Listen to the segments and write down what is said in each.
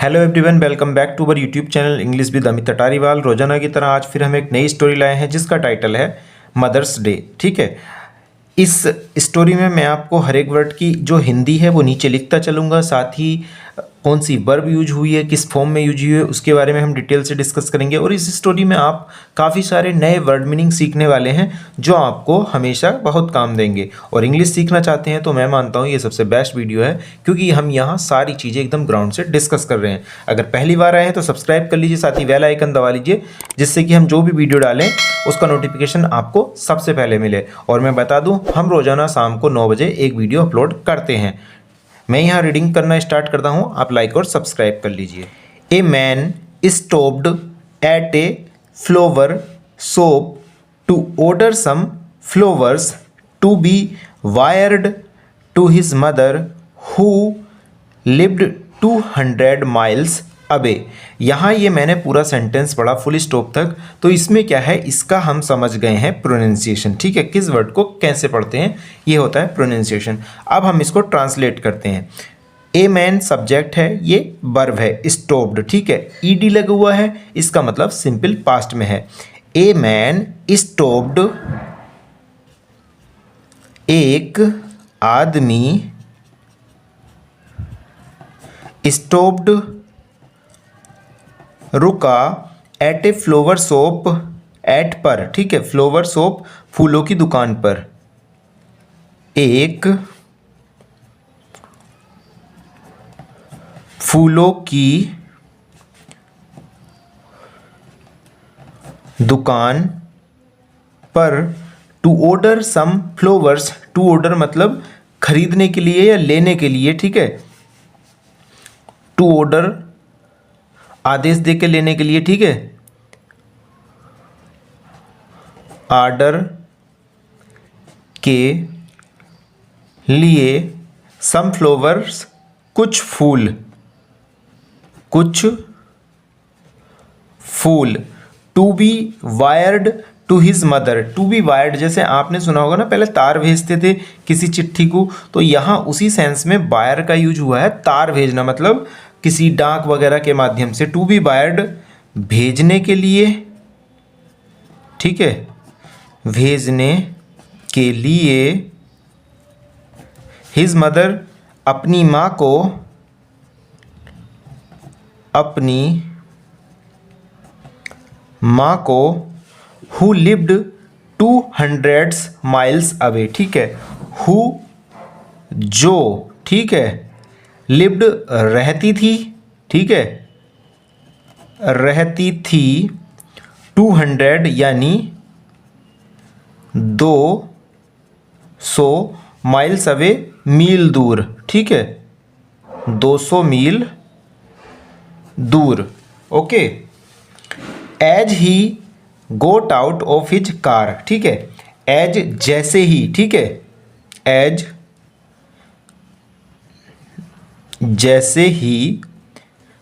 Hello everyone, welcome back to our YouTube channel English with Amit Atariwal. रोजाना की तरह आज फिर हम एक नई स्टोरी लाए हैं जिसका टाइटल है मदर्स डे। ठीक है, इस स्टोरी में मैं आपको हर एक वर्ड की जो हिंदी है वो नीचे लिखता चलूँगा, साथ ही कौन सी वर्ब यूज हुई है, किस फॉर्म में यूज हुई है, उसके बारे में हम डिटेल से डिस्कस करेंगे। और इस स्टोरी में आप काफ़ी सारे नए वर्ड मीनिंग सीखने वाले हैं जो आपको हमेशा बहुत काम देंगे। और इंग्लिश सीखना चाहते हैं तो मैं मानता हूँ ये सबसे बेस्ट वीडियो है, क्योंकि हम यहाँ सारी चीज़ें एकदम ग्राउंड से डिस्कस कर रहे हैं। अगर पहली बार आए हैं तो सब्सक्राइब कर लीजिए, साथ ही बेल आइकन दबा लीजिए, जिससे कि हम जो भी वीडियो डालें उसका नोटिफिकेशन आपको सबसे पहले मिले। और मैं बता दूँ, हम रोज़ाना शाम को 9 बजे एक वीडियो अपलोड करते हैं। मैं यहाँ रीडिंग करना स्टार्ट करता हूँ, आप लाइक और सब्सक्राइब कर लीजिए। A man stopped at a flower shop to order some flowers to be wired to his mother who lived 200 miles away. यहाँ ये मैंने पूरा सेंटेंस पढ़ा फुल स्टॉप तक, तो इसमें क्या है, इसका हम समझ गए हैं प्रोनाउंसिएशन। ठीक है, किस वर्ड को कैसे पढ़ते हैं ये होता है प्रोनाउंसिएशन। अब हम इसको ट्रांसलेट करते हैं। ए मैन सब्जेक्ट है, ये वर्ब है स्टॉप्ड। ठीक है, ईडी लगा हुआ है, इसका मतलब सिंपल पास्ट में है। ए मैन स्टॉप्ड, एक आदमी स्टॉप्ड रुका, at a flower shop, at पर, ठीक है, फ्लावर शॉप फूलों की दुकान पर, एक फूलों की दुकान पर, to order some flowers, to order मतलब खरीदने के लिए या लेने के लिए। ठीक है, टू ऑर्डर आदेश दे के लेने के लिए। ठीक है, ऑर्डर के लिए, सम फ्लावर्स कुछ फूल, कुछ फूल, to be wired to his mother. To be wired जैसे आपने सुना होगा ना, पहले तार भेजते थे किसी चिट्ठी को, तो यहाँ उसी सेंस में वायर का यूज हुआ है। तार भेजना मतलब किसी डाक वगैरह के माध्यम से, टू बी वायर्ड भेजने के लिए। ठीक है, भेजने के लिए, हिज मदर अपनी माँ को, अपनी माँ को, हु लिव्ड 200 माइल्स अवे। ठीक है, हु जो, ठीक है, लिव्ड रहती थी, ठीक है, रहती थी, 200 यानी 200 माइल्स अवे, मील दूर। ठीक है, 200 मील दूर। Okay, as he got out of his car. ठीक है, एज जैसे ही, ठीक है, एज जैसे ही,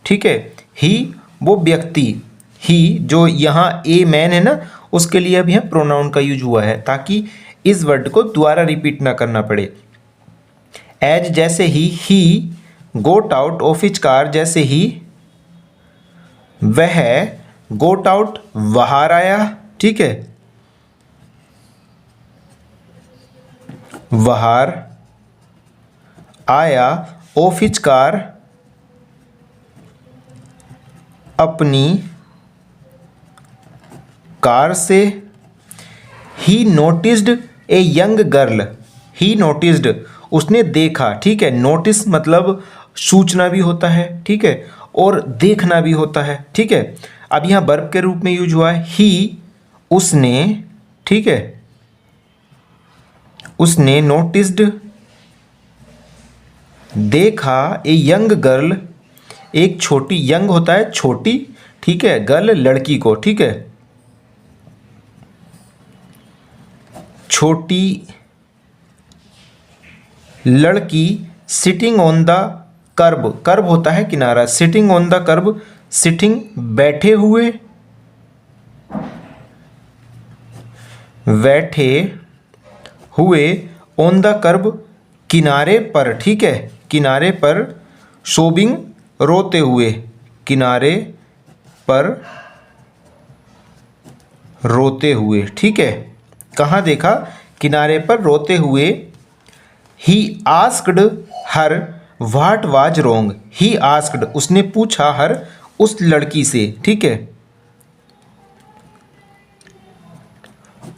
ठीक है, ही वो व्यक्ति, ही जो यहाँ ए मैन है ना, उसके लिए अब यहाँ प्रोनाउन का यूज हुआ है ताकि इस वर्ड को दोबारा रिपीट ना करना पड़े। एज जैसे ही got out of his car, जैसे ही वह गोट आउट बाहर आया, ठीक है, बाहर आया, ऑफ हिज कार अपनी कार से, ही noticed a young girl, he noticed उसने देखा। ठीक है, नोटिस मतलब सूचना भी होता है, ठीक है, और देखना भी होता है। ठीक है, अब यहाँ वर्ब के रूप में यूज हुआ है ही, उसने, ठीक है, उसने नोटिस्ड देखा, ए यंग गर्ल, एक छोटी, यंग होता है छोटी, ठीक है, गर्ल लड़की को, ठीक है, छोटी लड़की, सिटिंग ऑन द कर्ब, कर्ब होता है किनारा, सिटिंग ऑन द कर्ब, सिटिंग बैठे हुए, बैठे हुए, ऑन द कर्ब किनारे पर, ठीक है, किनारे पर, सोबिंग रोते हुए, किनारे पर रोते हुए। ठीक है, कहाँ देखा? किनारे पर रोते हुए। He asked her what was wrong. He asked, उसने पूछा, हर, उस लड़की से। ठीक है,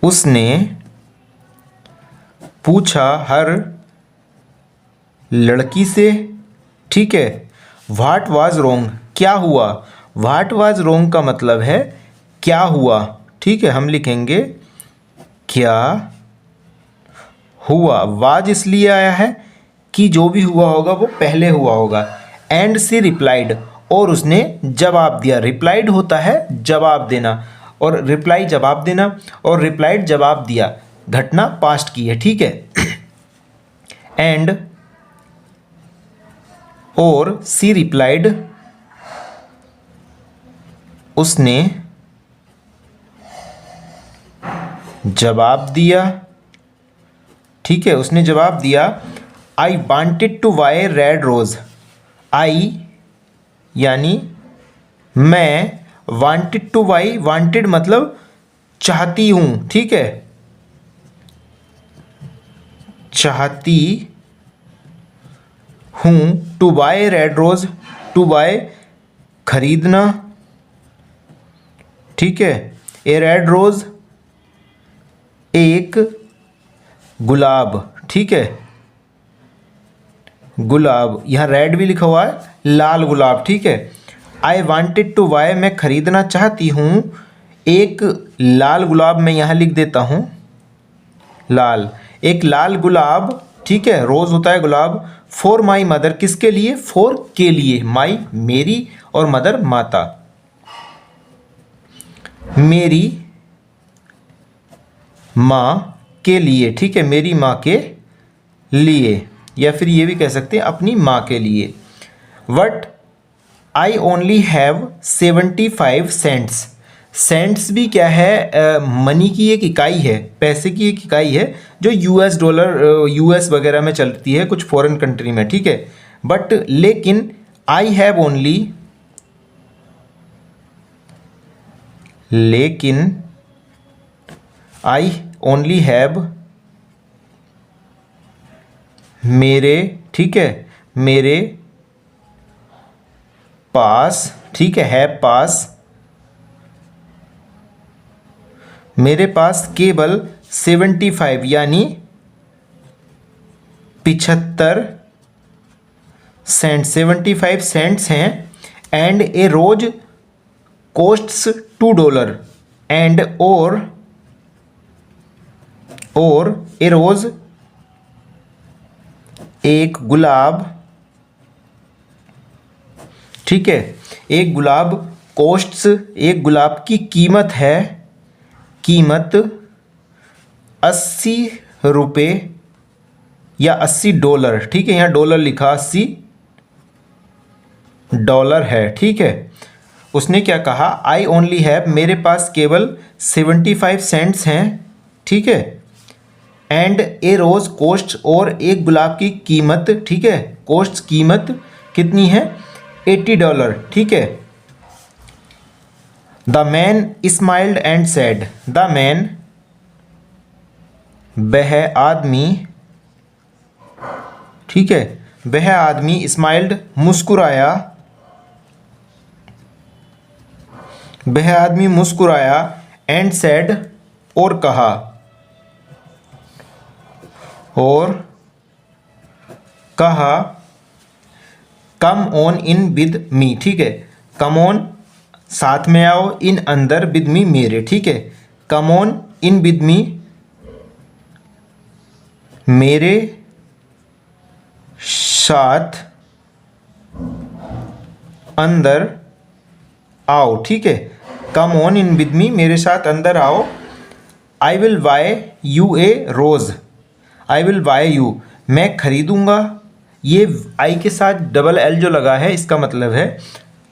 उसने पूछा हर लड़की से। ठीक है, व्हाट वाज रॉन्ग, क्या हुआ? व्हाट वाज रॉन्ग का मतलब है क्या हुआ। ठीक है, हम लिखेंगे क्या हुआ। वाज इसलिए आया है कि जो भी हुआ होगा वो पहले हुआ होगा। एंड सी रिप्लाइड, और उसने जवाब दिया। रिप्लाइड होता है जवाब देना, और रिप्लाई जवाब देना, और रिप्लाइड जवाब दिया। घटना पास्ट की है। ठीक है, एंड और सी रिप्लाइड, उसने जवाब दिया। ठीक है, उसने जवाब दिया, I wanted to buy red rose. I यानी मैं, वांटेड टू बाई, वांटेड मतलब चाहती हूँ। ठीक है, चाहती हूँ। To buy red rose, to buy खरीदना। ठीक है, ए रेड रोज एक गुलाब। ठीक है, गुलाब, यहाँ रेड भी लिखा हुआ है, लाल गुलाब। ठीक है, आई वॉन्टेड टू बाय, मैं खरीदना चाहती हूँ एक लाल गुलाब। मैं यहाँ लिख देता हूँ लाल, एक लाल गुलाब। ठीक है, रोज होता है गुलाब। फॉर माई मदर, किसके लिए? फॉर के लिए, माई मेरी, और मदर माता, मेरी माँ के लिए। ठीक है, मेरी माँ के लिए, या फिर ये भी कह सकते हैं अपनी माँ के लिए। What I only have 75 cents. Cents भी क्या है? मनी की एक इकाई है, पैसे की एक इकाई है, जो यूएस डॉलर, यूएस वगैरह में चलती है, कुछ फॉरेन कंट्री में। ठीक है, बट लेकिन आई हैव ओनली, लेकिन आई ओनली हैव, मेरे, ठीक है, मेरे पास, ठीक है पास, मेरे पास केवल 75 यानी 75 सेंट, 75 सेंट्स हैं। And a rose costs $2, and और ए रोज एक गुलाब। ठीक है, एक गुलाब कोस्ट्स, एक गुलाब की कीमत है, कीमत ₹80 या $80। ठीक है, यहाँ डॉलर लिखा, $80 है। ठीक है, उसने क्या कहा? आई ओनली हैव, मेरे पास केवल 75 सेंट्स हैं। ठीक है, एंड ए रोज कोस्ट, और एक गुलाब की कीमत, ठीक है, कोस्ट कीमत कितनी है? $80। ठीक है, the man smiled and said, the man, वह आदमी, ठीक है, वह आदमी, स्माइल्ड मुस्कुराया, वह आदमी मुस्कुराया, एंड सेड, और कहा, come on in with me. ठीक है, कम ऑन साथ में आओ, इन अंदर, विद मी मेरे। ठीक है, come on in with me, मेरे साथ अंदर आओ। ठीक है, come on in with me, मेरे साथ अंदर आओ। I will buy you a rose, I will buy you, मैं खरीदूंगा। ये आई के साथ डबल एल जो लगा है, इसका मतलब है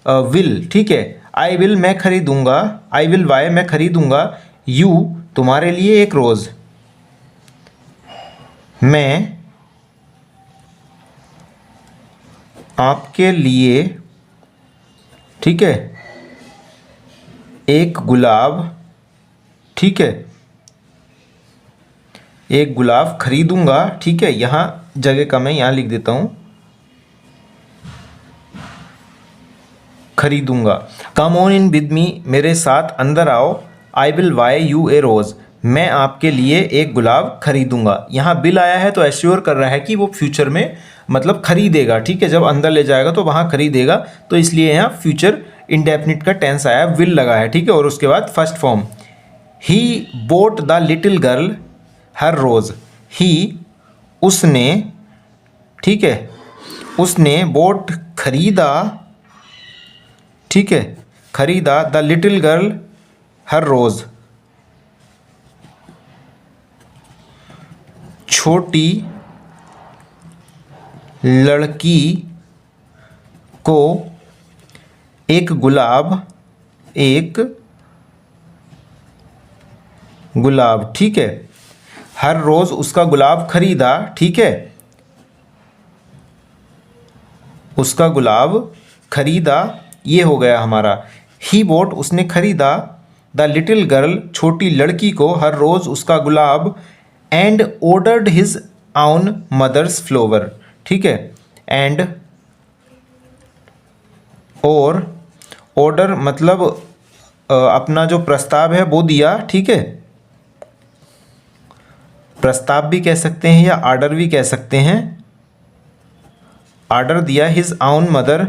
विल। ठीक है, आई विल, मैं खरीदूंगा, आई विल बाय, मैं खरीदूंगा, यू, तुम्हारे लिए, एक रोज, मैं आपके लिए। ठीक है, एक गुलाब, ठीक है, एक गुलाब खरीदूंगा, ठीक है, यहाँ जगह कम है, यहाँ लिख देता हूँ खरीदूंगा। Come on in with me, मेरे साथ अंदर आओ। आई विल बाय यू ए रोज़, मैं आपके लिए एक गुलाब खरीदूंगा। यहाँ बिल आया है तो एश्योर कर रहा है कि वो फ्यूचर में मतलब खरीदेगा, ठीक है, जब अंदर ले जाएगा तो वहाँ खरीदेगा, तो इसलिए यहाँ फ्यूचर इंडेफिनिट का टेंस आया, विल लगा है, ठीक है। और उसके बाद first form, he bought the little girl her rose, he उसने, ठीक है, उसने बोट खरीदा, ठीक है, खरीदा the little girl her rose, छोटी लड़की को एक गुलाब, एक गुलाब, ठीक है, हर रोज़ उसका गुलाब खरीदा, ठीक है, उसका गुलाब खरीदा, ये हो गया हमारा ही बोट, उसने खरीदा द लिटिल गर्ल, छोटी लड़की को हर रोज़ उसका गुलाब, एंड ऑर्डर्ड हिज आउन मदर्स फ्लावर, ठीक है, एंड और ऑर्डर मतलब अपना जो प्रस्ताव है वो दिया, ठीक है, प्रस्ताव भी कह सकते हैं या आर्डर भी कह सकते हैं, आर्डर दिया हिज आउन मदर,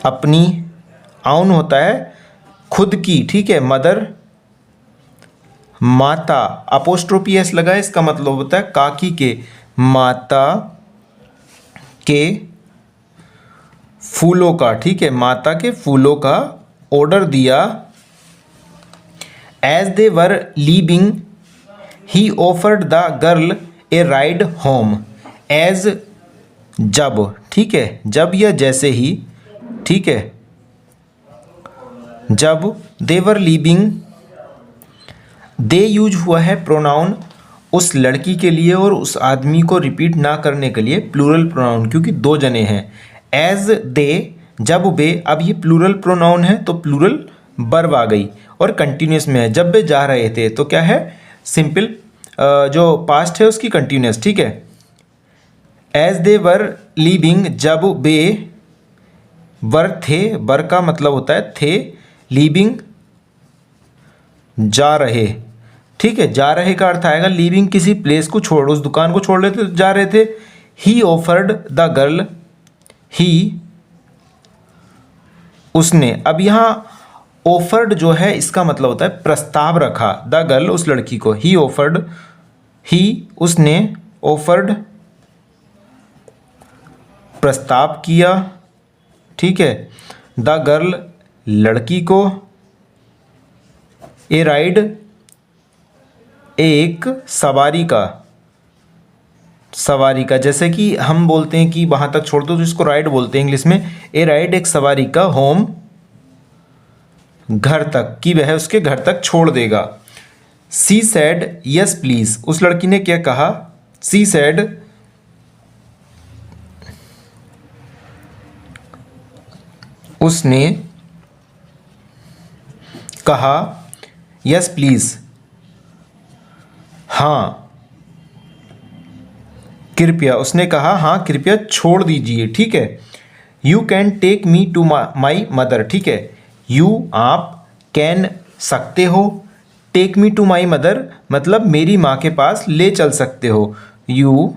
अपनी, आउन होता है खुद की, ठीक है, मदर माता, अपोस्ट्रोफी एस लगा है, इसका मतलब होता है काकी के, माता के फूलों का, ठीक है, माता के फूलों का ऑर्डर दिया। As they were leaving he offered the girl a ride home, as जब, ठीक है, जब या जैसे ही, ठीक है, जब देवर लीविंग, दे यूज हुआ है प्रोनाउन उस लड़की के लिए और उस आदमी को रिपीट ना करने के लिए, प्लूरल प्रोनाउन क्योंकि दो जने हैं। एज दे, जब वे, अब ये प्लूरल प्रोनाउन है तो प्लूरल वर्ब आ गई और कंटिन्यूस में है। जब वे जा रहे थे तो क्या है, सिंपल जो पास्ट है उसकी कंटिन्यूस, ठीक है। एज दे वर लीविंग, जब वे, वर थे, वर का मतलब होता है थे, लीविंग जा रहे, ठीक है, जा रहे का अर्थ आएगा लीविंग किसी प्लेस को छोड़, उस दुकान को छोड़ रहे थे, जा रहे थे। ही ऑफर्ड द गर्ल, ही उसने, अब यहाँ ऑफर्ड जो है इसका मतलब होता है प्रस्ताव रखा, द गर्ल उस लड़की को, ही ऑफर्ड, ही उसने, ऑफर्ड प्रस्ताव किया, ठीक है, द गर्ल लड़की को, ए राइड एक सवारी का, सवारी का, जैसे कि हम बोलते हैं कि वहाँ तक छोड़ दो तो इसको राइड बोलते हैं इंग्लिश में, ए राइड एक सवारी का, होम घर तक, कि वह उसके घर तक छोड़ देगा। सी सैड यस प्लीज, उस लड़की ने क्या कहा, सी सैड, उसने कहा, यस प्लीज, हाँ कृपया, उसने कहा हाँ कृपया छोड़ दीजिए, ठीक है। You can take me to my mother, ठीक है, यू आप, कैन सकते हो, take me to my mother मतलब मेरी माँ के पास ले चल सकते हो, यू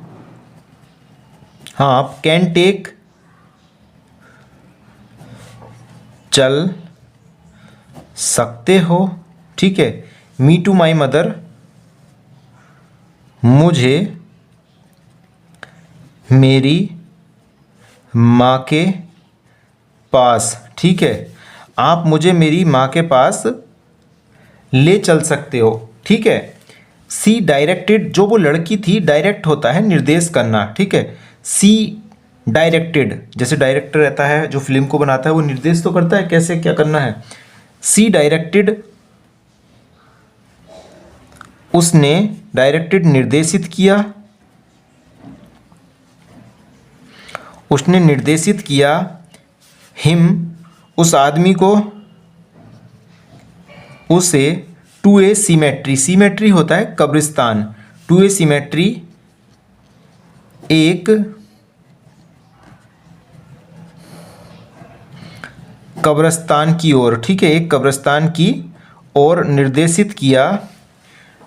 हाँ आप कैन टेक चल सकते हो, ठीक है, मी टू माई मदर मुझे मेरी माँ के पास, ठीक है, आप मुझे मेरी माँ के पास ले चल सकते हो, ठीक है। सी डायरेक्टेड, जो वो लड़की थी, डायरेक्ट होता है निर्देश करना, ठीक है। सी डायरेक्टेड, जैसे डायरेक्टर रहता है जो फिल्म को बनाता है वो निर्देश तो करता है कैसे क्या करना है। सी डायरेक्टेड, उसने डायरेक्टेड निर्देशित किया, उसने निर्देशित किया हिम उस आदमी को, उसे टू ए सीमेट्री, सीमेट्री होता है कब्रिस्तान, टू ए सीमेट्री एक कब्रिस्तान की ओर, ठीक है, एक कब्रिस्तान की ओर निर्देशित किया।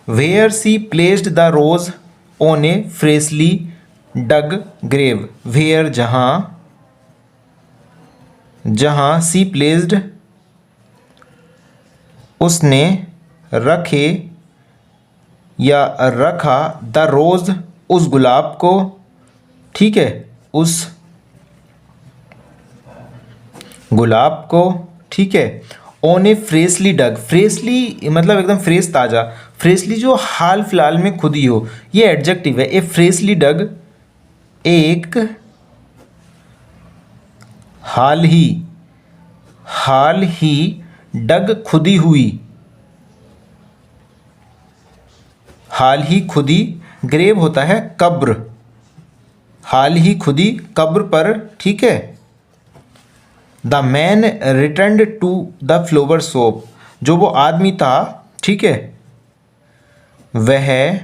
Where she placed the rose on a freshly dug grave, where जहाँ सी प्लेस्ड उसने रखे या रखा, द रोज उस गुलाब को, ठीक है, उस गुलाब को, ठीक है, on a freshly dug, freshly मतलब एकदम फ्रेश ताज़ा, फ्रेशली जो हाल फिलहाल में खुदी हो, ये एडजेक्टिव है। ए फ्रेशली डग एक हाल ही डग खुदी हुई, हाल ही खुदी, ग्रेव होता है कब्र, हाल ही खुदी कब्र पर, ठीक है। The man returned to the flower shop, जो वो आदमी था, ठीक है, वह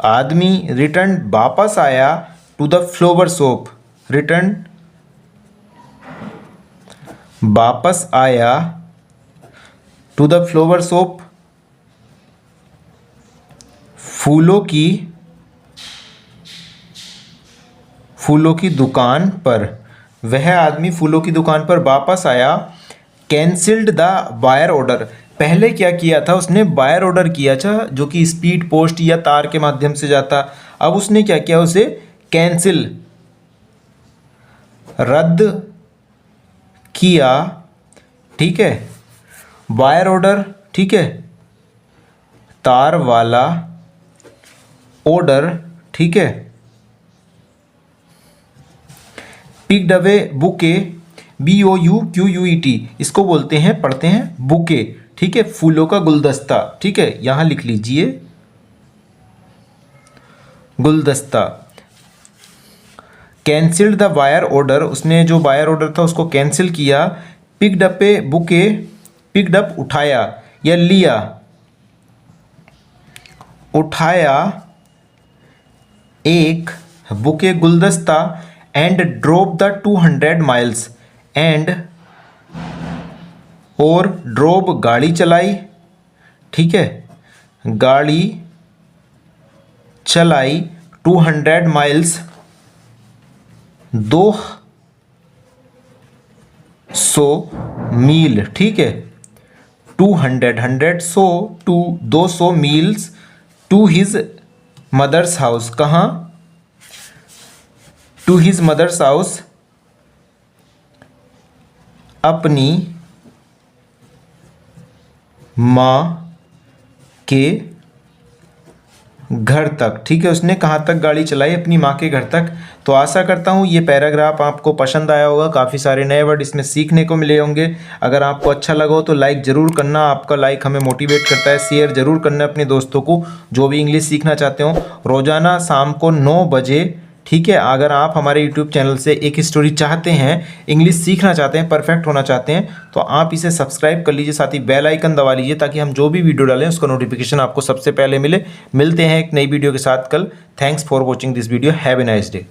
आदमी रिटर्न वापस आया, to the flower shop, return वापस आया, टू द फ्लावर शॉप फूलों की दुकान पर, वह आदमी फूलों की दुकान पर वापस आया। कैंसिल्ड द वायर ऑर्डर, पहले क्या किया था उसने, वायर ऑर्डर किया था जो कि स्पीड पोस्ट या तार के माध्यम से जाता, अब उसने क्या किया, उसे कैंसिल रद्द किया, ठीक है, वायर ऑर्डर, ठीक है, तार वाला ऑर्डर, ठीक है। पिक्ड अवे बुके, BOUQUET, इसको बोलते हैं, पढ़ते हैं बुके, ठीक है, फूलों का गुलदस्ता, ठीक है, यहां लिख लीजिए गुलदस्ता। कैंसिल्ड द वायर ऑर्डर, उसने जो वायर ऑर्डर था उसको कैंसिल किया। पिक्ड अप ए बुके, पिक्ड अप उठाया या लिया, उठाया एक बुके गुलदस्ता, and drove the 200 miles, and और ड्रोव गाड़ी चलाई, ठीक है, गाड़ी चलाई 200 माइल्स 200 मील, ठीक है, 200 miles to his mother's house, कहाँ, टू हिज मदर्स हाउस, अपनी माँ के घर तक, ठीक है, उसने कहाँ तक गाड़ी चलाई, अपनी माँ के घर तक। तो आशा करता हूँ ये पैराग्राफ आपको पसंद आया होगा, काफ़ी सारे नए वर्ड इसमें सीखने को मिले होंगे। अगर आपको अच्छा लगा हो तो लाइक ज़रूर करना, आपका लाइक हमें मोटिवेट करता है। शेयर ज़रूर करना अपने दोस्तों को जो भी इंग्लिश सीखना चाहते हो। रोज़ाना शाम को 9 बजे, ठीक है, अगर आप हमारे यूट्यूब चैनल से एक स्टोरी चाहते हैं, इंग्लिश सीखना चाहते हैं, परफेक्ट होना चाहते हैं, तो आप इसे सब्सक्राइब कर लीजिए, साथ ही बेल आइकन दबा लीजिए ताकि हम जो भी वीडियो डालें उसका नोटिफिकेशन आपको सबसे पहले मिले। मिलते हैं एक नई वीडियो के साथ कल। Thanks for watching this video. Have a nice day.